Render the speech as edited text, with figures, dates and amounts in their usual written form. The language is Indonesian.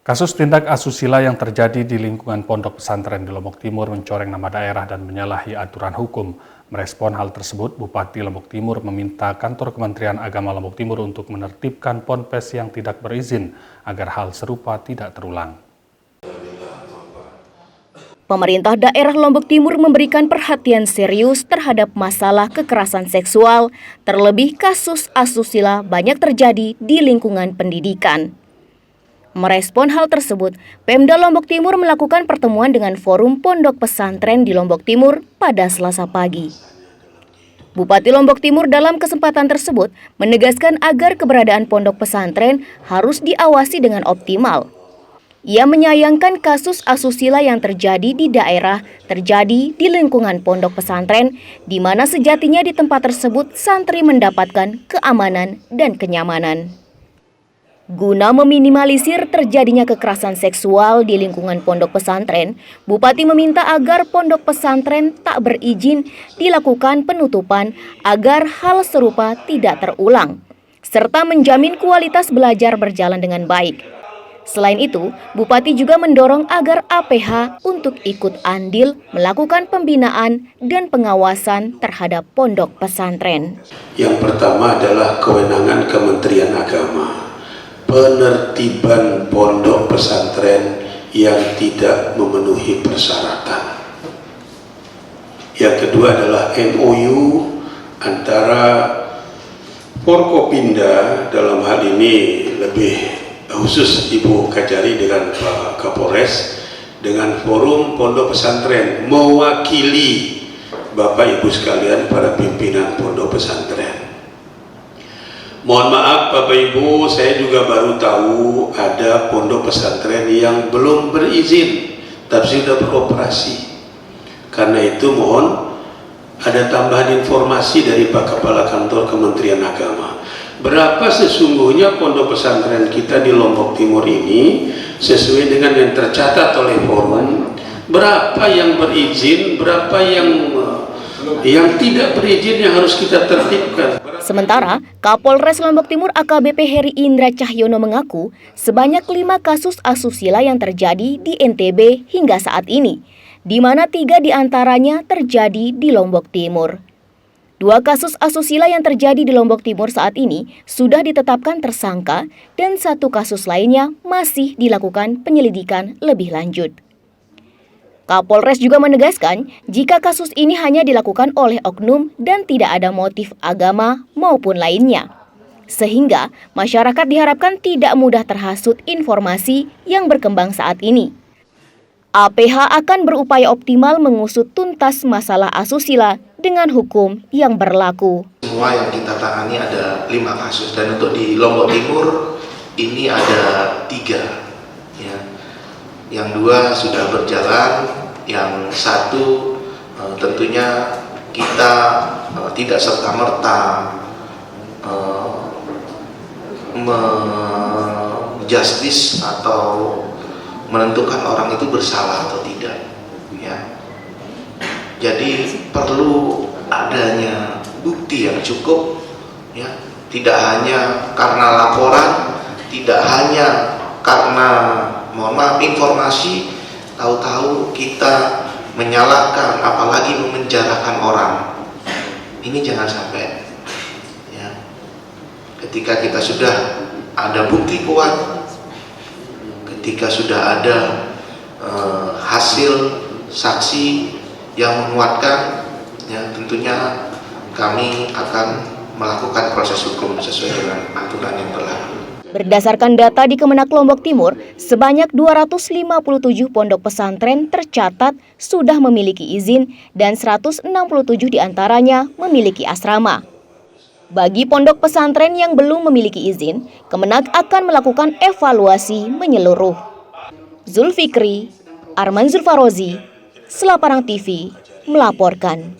Kasus tindak asusila yang terjadi di lingkungan pondok pesantren di Lombok Timur mencoreng nama daerah dan menyalahi aturan hukum. Merespon hal tersebut, Bupati Lombok Timur meminta kantor Kementerian Agama Lombok Timur untuk menertibkan ponpes yang tidak berizin agar hal serupa tidak terulang. Pemerintah daerah Lombok Timur memberikan perhatian serius terhadap masalah kekerasan seksual, terlebih kasus asusila banyak terjadi di lingkungan pendidikan. Merespon hal tersebut, Pemda Lombok Timur melakukan pertemuan dengan Forum Pondok Pesantren di Lombok Timur pada Selasa pagi. Bupati Lombok Timur dalam kesempatan tersebut menegaskan agar keberadaan pondok pesantren harus diawasi dengan optimal. Ia menyayangkan kasus asusila yang terjadi di daerah terjadi di lingkungan pondok pesantren, di mana sejatinya di tempat tersebut santri mendapatkan keamanan dan kenyamanan. Guna meminimalisir terjadinya kekerasan seksual di lingkungan pondok pesantren, Bupati meminta agar pondok pesantren tak berizin dilakukan penutupan agar hal serupa tidak terulang, serta menjamin kualitas belajar berjalan dengan baik. Selain itu, Bupati juga mendorong agar APH untuk ikut andil melakukan pembinaan dan pengawasan terhadap pondok pesantren. Yang pertama adalah kewenangan Kementerian Agama. Penertiban pondok pesantren yang tidak memenuhi persyaratan. Yang kedua adalah MOU antara Forkopimda, dalam hal ini lebih khusus Ibu Kajari dengan Pak Kapolres, dengan Forum Pondok Pesantren mewakili Bapak Ibu sekalian para pimpinan pondok pesantren. Mohon maaf Bapak Ibu, saya juga baru tahu ada pondok pesantren yang belum berizin tapi sudah beroperasi. Karena itu mohon ada tambahan informasi dari Pak Kepala Kantor Kementerian Agama. Berapa sesungguhnya pondok pesantren kita di Lombok Timur ini sesuai dengan yang tercatat oleh forum? Berapa yang berizin, berapa yang tidak berizin yang harus kita tertibkan? Sementara, Kapolres Lombok Timur AKBP Heri Indra Cahyono mengaku sebanyak 5 kasus asusila yang terjadi di NTB hingga saat ini, di mana 3 diantaranya terjadi di Lombok Timur. 2 kasus asusila yang terjadi di Lombok Timur saat ini sudah ditetapkan tersangka dan 1 kasus lainnya masih dilakukan penyelidikan lebih lanjut. Kapolres juga menegaskan jika kasus ini hanya dilakukan oleh oknum dan tidak ada motif agama maupun lainnya. Sehingga masyarakat diharapkan tidak mudah terhasut informasi yang berkembang saat ini. APH akan berupaya optimal mengusut tuntas masalah asusila dengan hukum yang berlaku. Semua yang kita tangani ada 5 kasus dan untuk di Lombok Timur ini ada 3. Ya. Yang 2 sudah berjalan, yang 1 tentunya kita tidak serta-merta menjustis atau menentukan orang itu bersalah atau tidak. Ya. Jadi perlu adanya bukti yang cukup, ya. Tidak hanya karena laporan, tidak hanya karena informasi, tahu-tahu kita menyalahkan, apalagi memenjarakan orang. Ini jangan sampai. Ya. Ketika kita sudah ada bukti kuat, ketika sudah ada hasil saksi yang menguatkan, ya tentunya kami akan melakukan proses hukum sesuai dengan aturan yang berlaku. Berdasarkan data di Kemenak Lombok Timur, sebanyak 257 pondok pesantren tercatat sudah memiliki izin dan 167 diantaranya memiliki asrama. Bagi pondok pesantren yang belum memiliki izin, Kemenak akan melakukan evaluasi menyeluruh. Zulfikri, Arman Zulfarozi, Selaparang TV, melaporkan.